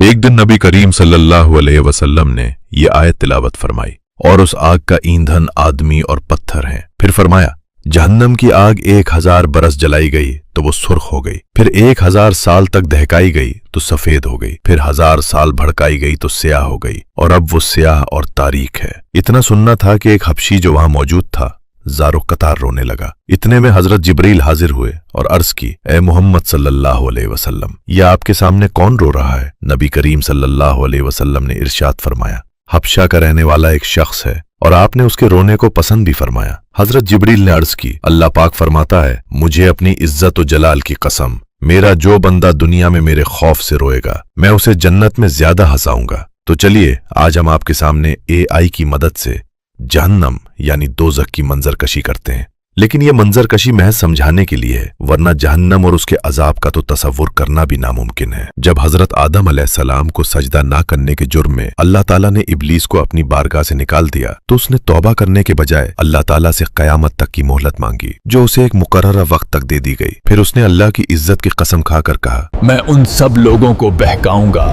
एक दिन नबी करीम सल्लल्लाहु अलैहि वसल्लम ने ये आयत तिलावत फरमाई, और उस आग का ईंधन आदमी और पत्थर हैं। फिर फरमाया, जहन्नम की आग 1000 बरस जलाई गई तो वो सुर्ख हो गई, फिर 1000 साल तक दहकाई गई तो सफेद हो गई, फिर 1000 साल भड़काई गई तो स्याह हो गई, और अब वो स्याह और तारीख है। इतना सुनना था कि एक हबशी जो वहां मौजूद था ज़ारो कतार रोने लगा। इतने में हजरत जिब्रील हाजिर हुए और अर्ज की, ए मोहम्मद सल्लल्लाहु अलैहि वसल्लम, ये आपके सामने कौन रो रहा है? नबी करीम सल्लल्लाहु अलैहि वसल्लम ने इरशाद फरमाया, हबशा का रहने वाला एक शख्स है और आपने उसके रोने को पसंद भी फरमाया। हजरत जिब्रील ने अर्ज की, अल्लाह पाक फरमाता है, मुझे अपनी इज्जत व जलाल की कसम, मेरा जो बंदा दुनिया में मेरे खौफ से रोएगा मैं उसे जन्नत में ज्यादा हंसाऊंगा। तो चलिए आज हम आपके सामने AI की मदद से जहन्नम यानी दोज़ख की मंजरकशी करते हैं। लेकिन यह मंजरकशी महज समझाने के लिए है, वरना जहन्नम और उसके अजाब का तो तसव्वुर करना भी नामुमकिन है। जब हजरत आदम अलैहिस्सलाम को सजदा ना करने के जुर्म में अल्लाह ताला ने इब्लीस को अपनी बारगाह से निकाल दिया तो उसने तौबा करने के बजाय अल्लाह ताला से कयामत तक की मोहलत मांगी, जो उसे एक मुकर्ररा वक्त तक दे दी गई। फिर उसने अल्लाह की इज्जत की कसम खाकर कहा, मैं उन सब लोगों को बहकाऊंगा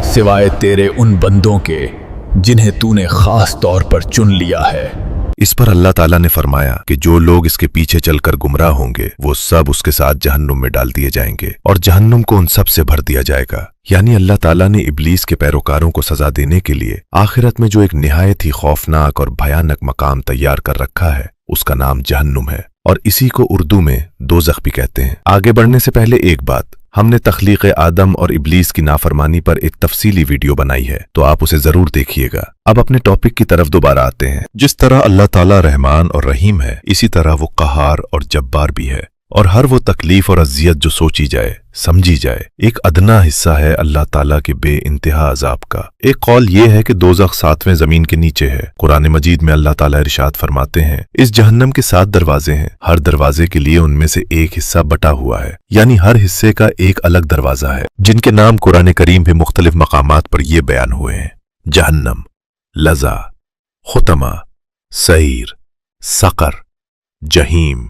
सिवाय तेरे उन बंदों के जिन्हें तूने खास तौर पर चुन लिया है। इस पर अल्लाह ताला ने फरमाया कि जो लोग इसके पीछे चलकर गुमराह होंगे वो सब उसके साथ जहन्नुम में डाल दिए जाएंगे और जहन्नुम को उन सब से भर दिया जाएगा। यानी अल्लाह ताला ने इब्लीस के पैरोकारों को सजा देने के लिए आखिरत में जो एक निहायत ही खौफनाक और भयानक मकाम तैयार कर रखा है उसका नाम जहन्नुम है, और इसी को उर्दू में दोज़ख भी कहते हैं। आगे बढ़ने से पहले एक बात, हमने तख्लीक़ आदम और इब्लीस की नाफरमानी पर एक तफसीली वीडियो बनाई है, तो आप उसे जरूर देखिएगा। अब अपने टॉपिक की तरफ दोबारा आते हैं। जिस तरह अल्लाह ताला रहमान और रहीम है, इसी तरह वो क़हार और जब्बार भी है, और हर वो तकलीफ और अजियत जो सोची जाए समझी जाए एक अदना हिस्सा है अल्लाह ताला के बे इंतहा अजाब का। एक कौल ये है कि दोज़ख 7वें जमीन के नीचे है। कुरान मजीद में अल्लाह ताला इरशाद फरमाते हैं, इस जहन्नम के 7 दरवाजे हैं, हर दरवाजे के लिए उनमें से एक हिस्सा बटा हुआ है, यानी हर हिस्से का एक अलग दरवाजा है, जिनके नाम कुरान करीम में मुख्तलिफ मकामात पर यह बयान हुए हैं। जहन्नम, लज़ा, खुतमा, सईर, सकर, जहीम,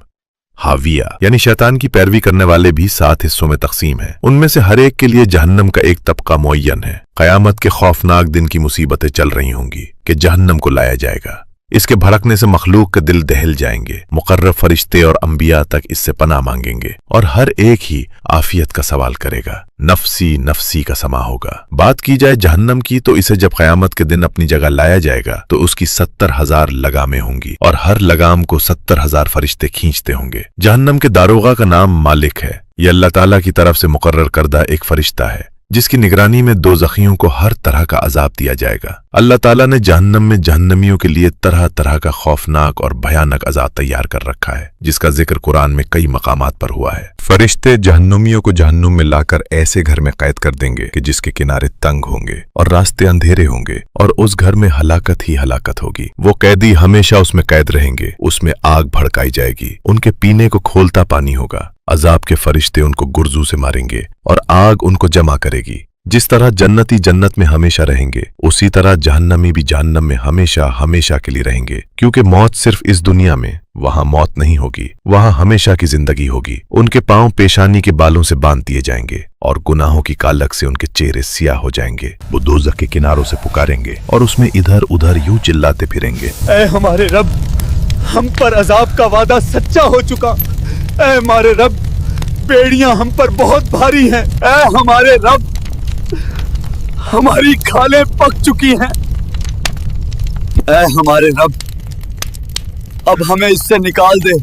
हाविया, यानी शैतान की पैरवी करने वाले भी 7 हिस्सों में तकसीम है। उनमें से हर एक के लिए जहन्नम का एक तबका मुअय्यन है। कयामत के खौफनाक दिन की मुसीबतें चल रही होंगी कि जहन्नम को लाया जाएगा। इसके भड़कने से मखलूक के दिल दहल जाएंगे, मुकर्रब फरिश्ते और अंबिया तक इससे पनाह मांगेंगे और हर एक ही आफियत का सवाल करेगा, नफसी नफसी का समा होगा। बात की जाए जहन्नम की तो इसे जब क़यामत के दिन अपनी जगह लाया जाएगा तो उसकी 70,000 लगामें होंगी और हर लगाम को 70,000 फरिश्ते खींचते होंगे। जहन्नम के दारोगा का नाम मालिक है। यह अल्लाह ताला की तरफ से मुकर्रर करदा एक फरिश्ता है जिसकी निगरानी में दोज़खियों को हर तरह का अजाब दिया जाएगा। अल्लाह ताला ने जहन्नम में जहन्नमियों के लिए तरह तरह का खौफनाक और भयानक अजाब तैयार कर रखा है, जिसका जिक्र कुरान में कई मकामात पर हुआ है। फरिश्ते जहन्नुमियों को जहन्नुम में लाकर ऐसे घर में कैद कर देंगे कि जिसके किनारे तंग होंगे और रास्ते अंधेरे होंगे, और उस घर में हलाकत ही हलाकत होगी। वो कैदी हमेशा उसमें कैद रहेंगे। उसमें आग भड़काई जाएगी, उनके पीने को खोलता पानी होगा। अजाब के फरिश्ते उनको गुर्जू से मारेंगे और आग उनको जमा करेगी। जिस तरह जन्नती जन्नत में हमेशा रहेंगे, उसी तरह जहन्नमी भी जहन्नम में हमेशा हमेशा के लिए रहेंगे, क्योंकि मौत सिर्फ इस दुनिया में, वहां मौत नहीं होगी, वहां हमेशा की जिंदगी होगी। उनके पांव पेशानी के बालों से बांध दिए जाएंगे और गुनाहों की कालक से उनके चेहरे सियाह हो जाएंगे। वो दोज़ख के किनारों से पुकारेंगे और उसमें इधर उधर यूं चिल्लाते फिरेंगे, ऐ हमारे रब, हम पर अजाब का वादा सच्चा हो चुका। ऐ हमारे रब, बेड़ियां हम पर बहुत भारी हैं। ऐ हमारे रब, हमारी खालें पक चुकी हैं। ऐ हमारे रब, अब हमें इससे निकाल दे,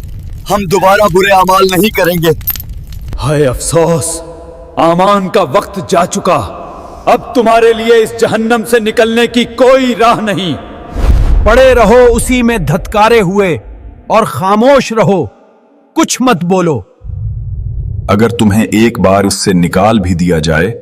हम दोबारा बुरे अमाल नहीं करेंगे। हाय अफसोस, आमान का वक्त जा चुका। अब तुम्हारे लिए इस जहन्नम से निकलने की कोई राह नहीं। पड़े रहो उसी में धत्कारे हुए और खामोश रहो, कुछ मत बोलो। अगर तुम्हें एक बार इससे निकाल भी दिया जाए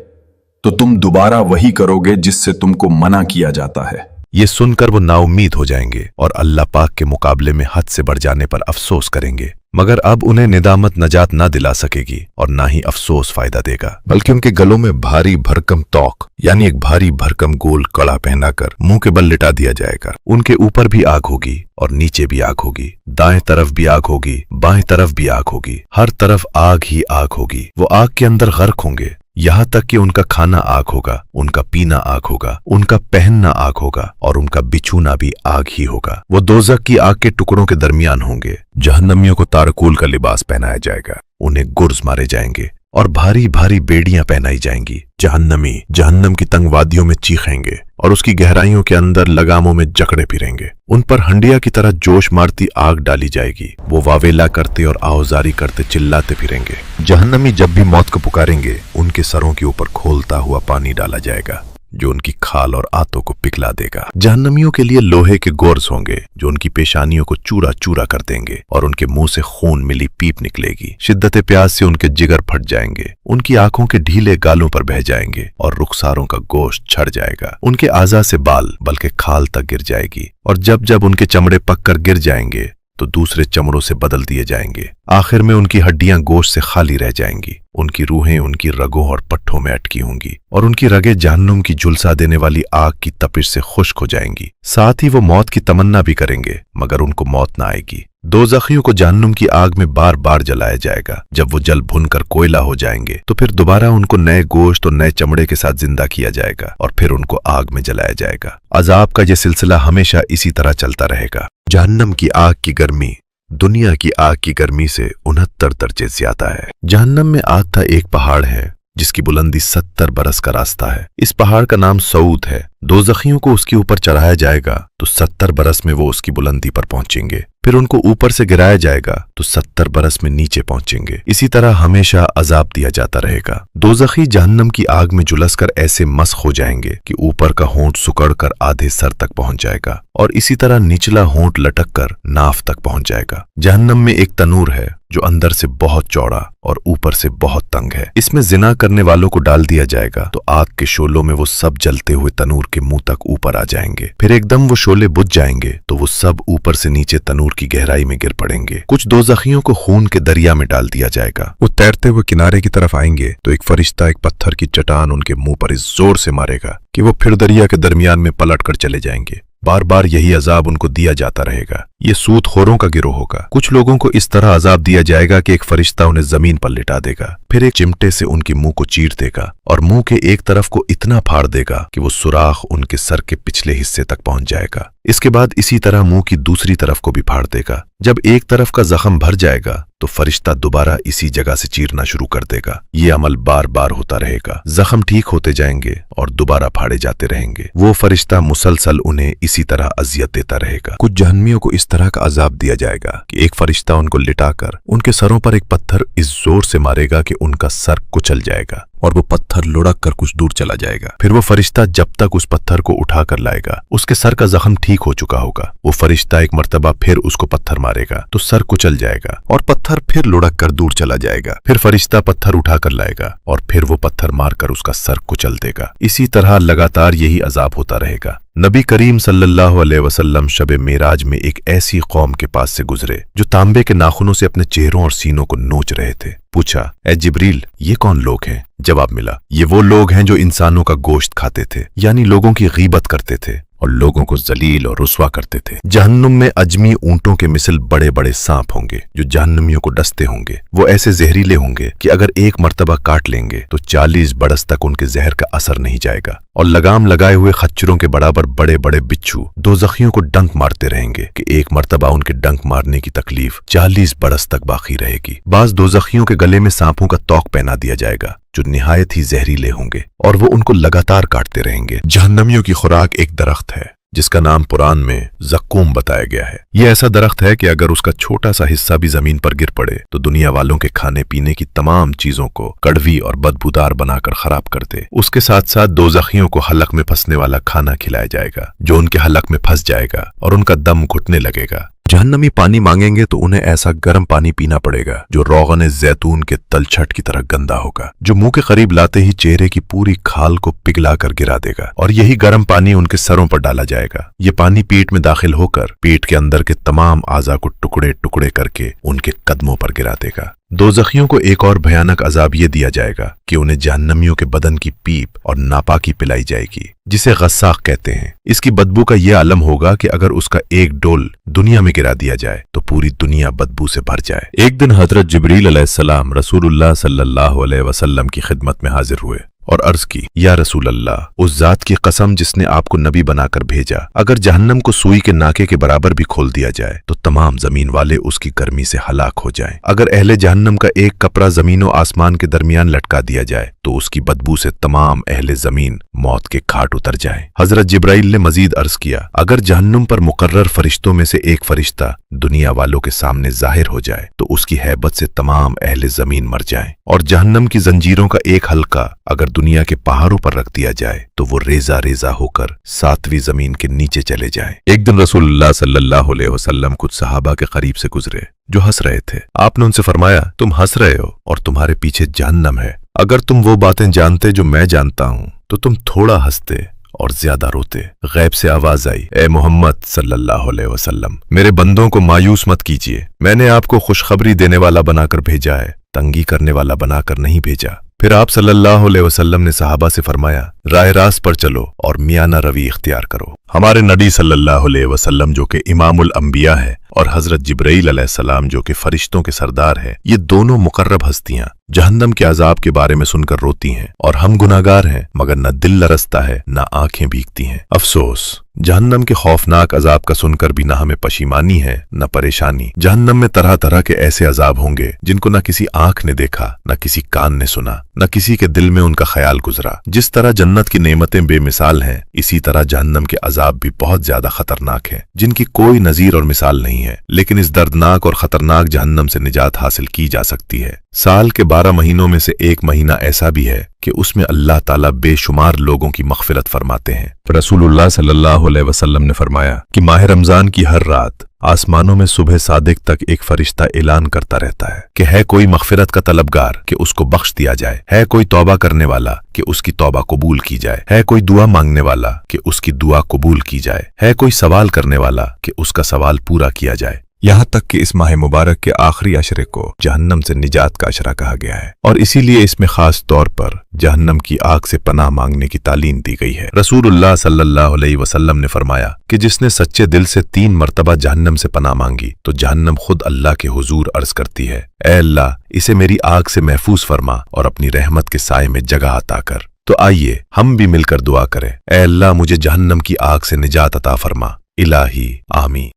तो तुम दोबारा वही करोगे जिससे तुमको मना किया जाता है। ये सुनकर वो नाउम्मीद हो जाएंगे और अल्लाह पाक के मुकाबले में हद से बढ़ जाने पर अफसोस करेंगे, मगर अब उन्हें निदामत नजात ना दिला सकेगी और ना ही अफसोस फायदा देगा, बल्कि उनके गलों में भारी भरकम तौक यानी एक भारी भरकम गोल कड़ा पहनाकर मुंह के बल लिटा दिया जाएगा। उनके ऊपर भी आग होगी और नीचे भी आग होगी, दाएं तरफ भी आग होगी, बाएं तरफ भी आग होगी, हर तरफ आग ही आग होगी। वो आग के अंदर गर्क होंगे, यहाँ तक कि उनका खाना आग होगा, उनका पीना आग होगा, उनका पहनना आग होगा और उनका बिछूना भी आग ही होगा। वो दोज़ख की आग के टुकड़ों के दरमियान होंगे। जहन्नमियों को तारकूल का लिबास पहनाया जाएगा, उन्हें गुर्ज मारे जाएंगे और भारी भारी बेड़ियां पहनाई जाएंगी। जहन्नमी जहन्नम की तंग वादियों में चीखेंगे और उसकी गहराइयों के अंदर लगामों में जकड़े फिरेंगे। उन पर हंडिया की तरह जोश मारती आग डाली जाएगी। वो वावेला करते और आहुजारी करते चिल्लाते फिरेंगे। जहन्नमी जब भी मौत को पुकारेंगे, उनके सरों के ऊपर खोलता हुआ पानी डाला जाएगा जो उनकी खाल और आंतों को पिघला देगा। जहन्नमियों के लिए लोहे के गोर्स होंगे जो उनकी पेशानियों को चूरा चूरा कर देंगे और उनके मुंह से खून मिली पीप निकलेगी। शिद्दत प्यास से उनके जिगर फट जाएंगे, उनकी आंखों के ढीले गालों पर बह जाएंगे और रुखसारों का गोश्त छड़ जाएगा। उनके आज़ा से बाल बल्कि खाल तक गिर जाएगी और जब जब उनके चमड़े पककर गिर जाएंगे तो दूसरे चमड़ों से बदल दिए जाएंगे। आखिर में उनकी हड्डियां गोश्त से खाली रह जाएंगी। उनकी रूहें उनकी रगों और पट्ठों में अटकी होंगी और उनकी रगें जहन्नुम की झुलसा देने वाली आग की तपिश से खुश्क हो जाएंगी। साथ ही वो मौत की तमन्ना भी करेंगे मगर उनको मौत न आएगी। दोज़खियों को जहन्नुम की आग में बार बार जलाया जाएगा। जब वो जल भुनकर कोयला हो जाएंगे तो फिर दोबारा उनको नए गोश्त और नए चमड़े के साथ जिंदा किया जाएगा और फिर उनको आग में जलाया जाएगा। अजाब का यह सिलसिला हमेशा इसी तरह चलता रहेगा। जहन्नम की आग की गर्मी दुनिया की आग की गर्मी से 69 दर्जे ज्यादा है। जहन्नम में आग का एक पहाड़ है जिसकी बुलंदी 70 बरस का रास्ता है। इस पहाड़ का नाम सऊद है। दोज़खियों को उसके ऊपर चढ़ाया जाएगा तो 70 बरस में वो उसकी बुलंदी पर पहुंचेंगे। फिर उनको ऊपर से गिराया जाएगा तो 70 बरस में नीचे पहुंचेंगे। इसी तरह हमेशा अजाब दिया जाता रहेगा। दोज़खी जहन्नम की आग में झुलसकर ऐसे मस्क हो जाएंगे कि ऊपर का होंठ सुकड़कर आधे सर तक पहुंच जाएगा और इसी तरह निचला होंठ लटक कर नाफ तक पहुंच जाएगा। जहन्नम में एक तनूर है जो अंदर से बहुत चौड़ा और ऊपर से बहुत तंग है। इसमें जिना करने वालों को डाल दिया जाएगा तो आग के शोलों में वो सब जलते हुए तनूर के मुंह तक ऊपर आ जाएंगे। फिर एकदम वो शोले बुझ जाएंगे तो वो सब ऊपर से नीचे तनूर की गहराई में गिर पड़ेंगे। कुछ दोज़खियों को खून के दरिया में डाल दिया जाएगा। वो तैरते हुए किनारे की तरफ आएंगे तो एक फरिश्ता एक पत्थर की चट्टान उनके मुंह पर इस जोर से मारेगा कि वो फिर दरिया के दरमियान में पलट कर चले जाएंगे। बार बार यही अजाब उनको दिया जाता रहेगा। ये सूदखोरों का गिरोह होगा। कुछ लोगों को इस तरह अजाब दिया जाएगा कि एक फरिश्ता उन्हें जमीन पर लिटा देगा, फिर एक चिमटे से उनके मुंह को चीर देगा और मुंह के एक तरफ को इतना फाड़ देगा कि वो सुराख उनके सर के पिछले हिस्से तक पहुंच जाएगा। इसके बाद इसी तरह मुंह की दूसरी तरफ को भी फाड़ देगा। जब एक तरफ का जख्म भर जाएगा तो फरिश्ता दोबारा इसी जगह से चीरना शुरू कर देगा। ये अमल बार बार होता रहेगा। जख्म ठीक होते जाएंगे और दोबारा फाड़े जाते रहेंगे। वो फरिश्ता मुसलसल उन्हें इसी तरह अजियत देता रहेगा। कुछ जहन्नमियों को इस तरह का अजाब दिया जाएगा कि एक फरिश्ता उनको लिटाकर उनके सरों पर एक पत्थर इस जोर से मारेगा कि उनका सर कुचल जाएगा और वो पत्थर लुढ़क कर कुछ दूर चला जाएगा। फिर वो फरिश्ता जब तक उस पत्थर को उठा कर लाएगा उसके सर का जख्म ठीक हो चुका होगा। वो फरिश्ता एक मर्तबा फिर उसको पत्थर मारेगा तो सर कुचल जाएगा और पत्थर फिर लुढ़क कर दूर चला जाएगा। फिर फरिश्ता पत्थर उठा कर लाएगा और फिर वो पत्थर मारकर उसका सर कुचल देगा। इसी तरह लगातार यही अजाब होता रहेगा। नबी करीम सल्लल्लाहु अलैहि वसल्लम शब मेराज में एक ऐसी कौम के पास से गुजरे जो तांबे के नाखूनों से अपने चेहरों और सीनों को नोच रहे थे। पूछा, ए जिब्रील, ये कौन लोग हैं? जवाब मिला, ये वो लोग हैं जो इंसानों का गोश्त खाते थे, यानी लोगों की गीबत करते थे और लोगों को जलील और रुस्वा करते थे। जहन्नुम में अजमी ऊंटों के मिसल बड़े बड़े सांप होंगे जो जहन्नुमियों को डसते होंगे। वो ऐसे जहरीले होंगे कि अगर एक मर्तबा काट लेंगे तो 40 बरस तक उनके जहर का असर नहीं जाएगा। और लगाम लगाए हुए खच्चरों के बराबर बड़े बड़े बिच्छू दोज़खियों को डंक मारते रहेंगे कि एक मर्तबा उनके डंक मारने की तकलीफ 40 बरस तक बाकी रहेगी। बाज दोज़खियों के गले में सांपों का तौक पहना दिया जाएगा जो निहायत ही जहरीले होंगे और वो उनको लगातार काटते रहेंगे। जहन्नमियों की खुराक एक दरख्त है जिसका नाम कुरान में ज़क्कूम बताया गया है। यह ऐसा दरख्त है कि अगर उसका छोटा सा हिस्सा भी जमीन पर गिर पड़े तो दुनिया वालों के खाने पीने की तमाम चीजों को कड़वी और बदबूदार बनाकर खराब कर दे। उसके साथ साथ दोज़खियों को हलक में फंसने वाला खाना खिलाया जाएगा जो उनके हलक में फंस जाएगा और उनका दम घुटने लगेगा। जहन्नमी पानी मांगेंगे तो उन्हें ऐसा गर्म पानी पीना पड़ेगा जो रोगन जैतून के तलछट की तरह गंदा होगा, जो मुंह के करीब लाते ही चेहरे की पूरी खाल को पिघलाकर गिरा देगा। और यही गर्म पानी उनके सरों पर डाला जाएगा। ये पानी पेट में दाखिल होकर पेट के अंदर के तमाम आज़ा को टुकड़े टुकड़े करके उनके कदमों पर गिरा देगा। दोज़खियों को एक और भयानक अजाब ये दिया जाएगा कि उन्हें जहन्नमियों के बदन की पीप और नापाकी पिलाई जाएगी, जिसे गस्साक कहते हैं। इसकी बदबू का यह आलम होगा कि अगर उसका एक डोल दुनिया में गिरा दिया जाए तो पूरी दुनिया बदबू से भर जाए। एक दिन हजरत जिब्रील अलैहिस्सलाम रसूलुल्लाह सल्लल्लाहु अलैहि वसल्लम की खिदमत में हाजिर हुए और अर्ज की, या रसूल अल्लाह, उस जात की कसम जिसने आपको नबी बनाकर भेजा, अगर जहन्नम को सुई के नाके के बराबर भी खोल दिया जाए तो तमाम जमीन वाले उसकी गर्मी से हलाक हो जाएं। अगर अहले जहन्नम का एक कपड़ा जमीन और आसमान के दरमियान लटका दिया जाए तो उसकी बदबू से तमाम अहले जमीन मौत के घाट उतर जाएं। हजरत जिब्राइल ने मजीद अर्ज किया, अगर जहन्नुम पर मुकर्रर फरिश्तों में से एक फरिश्ता दुनिया वालों के सामने जाहिर हो जाए तो उसकी हैबत से तमाम अहले जमीन मर जाएं, और जहन्नम की जंजीरों का एक हल्का अगर दुनिया के पहाड़ों पर रख दिया जाए तो वो रेजा रेजा होकर 7वीं जमीन के नीचे चले जाएं। एक दिन रसूलुल्लाह सल्लल्लाहु अलैहि वसल्लम कुछ सहाबा के करीब से गुजरे जो हंस रहे थे। आपने उनसे फरमाया, तुम हंस रहे हो और तुम्हारे पीछे जहन्नम है। अगर तुम वो बातें जानते जो मैं जानता हूं तो तुम थोड़ा हंसते और ज्यादा रोते। गैब से आवाज आई, ए मोहम्मद सल्लल्लाहु अलैहि वसल्लम, मेरे बंदों को मायूस मत कीजिए, मैंने आपको खुशखबरी देने वाला बनाकर भेजा है, तंगी करने वाला बनाकर नहीं भेजा। फिर आप सल्लल्लाहु अलैहि वसल्लम ने सहाबा से फरमाया, राह रास्त पर चलो और मियाना रवी इख्तियार करो। हमारे नबी सल्लल्लाहु अलैहि वसल्लम जो कि इमामुल अंबिया है और हजरत जिब्राइल अलैहिस्सलाम जो कि फरिश्तों के सरदार है, ये दोनों मुकर्रब हस्तियां जहन्नम के अजाब के बारे में सुनकर रोती हैं, और हम गुनाहगार हैं मगर न दिल लरसता है न आंखें भीगती हैं। अफसोस, जहन्नम के खौफनाक अजाब का सुनकर भी न हमें पशीमानी है न परेशानी। जहन्नम में तरह तरह के ऐसे अजाब होंगे जिनको न किसी आंख ने देखा, न किसी कान ने सुना, न किसी के दिल में उनका ख्याल गुजरा। जिस तरह जन्नत की नेमतें बेमिसाल हैं, इसी तरह जहन्नम के अजाब भी बहुत ज्यादा खतरनाक हैं, जिनकी कोई नजीर और मिसाल नहीं है। लेकिन इस दर्दनाक और खतरनाक जहन्नम से निजात हासिल की जा सकती है। साल के 12 महीनों में से एक महीना ऐसा भी है कि उसमें अल्लाह ताला बेशुमार लोगों की मग़फ़िरत फरमाते हैं। रसूलुल्लाह सल्लल्लाहु अलैहि वसल्लम ने फरमाया कि माह रमजान की हर रात आसमानों में सुबह सादिक तक एक फरिश्ता ऐलान करता रहता है कि है कोई मग़फ़िरत का तलबगार कि उसको बख्श दिया जाए, है कोई तौबा करने वाला कि उसकी तौबा कबूल की जाए, है कोई दुआ मांगने वाला कि उसकी दुआ कबूल की जाए, है कोई सवाल करने वाला कि उसका सवाल पूरा किया जाए। यहाँ तक कि इस माह मुबारक के आखिरी अशरे को जहन्नम से निजात का अशरा कहा गया है, और इसीलिए इसमें खास तौर पर जहन्नम की आग से पनाह मांगने की तालीम दी गई है। रसूलुल्लाह सल्लल्लाहु अलैहि वसल्लम ने फरमाया कि जिसने सच्चे दिल से 3 मरतबा जहन्नम से पनाह मांगी तो जहन्नम खुद अल्लाह के हुजूर अर्ज करती है, ए अल्लाह, इसे मेरी आग से महफूज फरमा और अपनी रहमत के साए में जगह अता कर। तो आइए हम भी मिलकर दुआ करें, ए अल्लाह, मुझे जहन्नम की आग से निजात अता फरमा। इलाही आमीन।